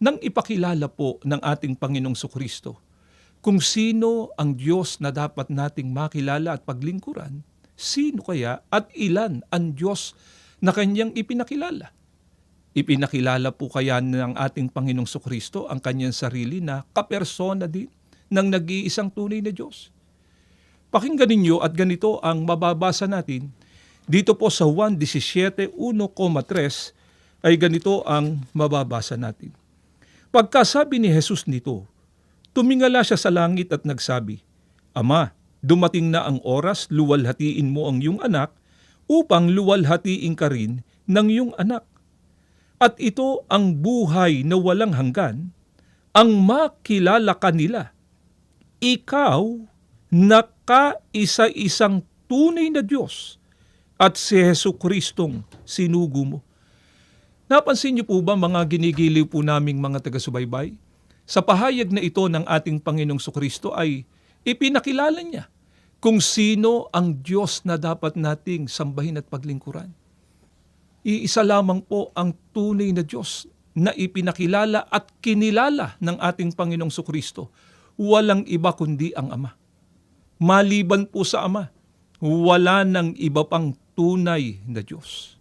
nang ipakilala po ng ating Panginoong Kristo kung sino ang Diyos na dapat nating makilala at paglingkuran, sino kaya at ilan ang Diyos na kanyang ipinakilala? Ipinakilala po kaya ng ating Panginoong Kristo ang kanyang sarili na kapersona din ng nag-iisang tunay na Diyos. Pakinggan ninyo at ganito ang mababasa natin dito po sa Juan 17:1,3 ay ganito ang mababasa natin. Pagkasabi ni Jesus nito, tumingala siya sa langit at nagsabi, Ama, dumating na ang oras, luwalhatiin mo ang iyong anak upang luwalhatiin ka rin ng iyong anak. At ito ang buhay na walang hanggan, ang makilala ka nila. Ikaw na kaisa-isang tunay na Diyos at si Jesucristong sinugo mo. Napansin niyo po ba mga ginigiliw po naming mga taga-subaybay? Sa pahayag na ito ng ating Panginoong Kristo ay ipinakilala niya kung sino ang Diyos na dapat nating sambahin at paglingkuran. Iisa lamang po ang tunay na Diyos na ipinakilala at kinilala ng ating Panginoong Kristo. Walang iba kundi ang Ama. Maliban po sa Ama, wala nang iba pang tunay na Diyos.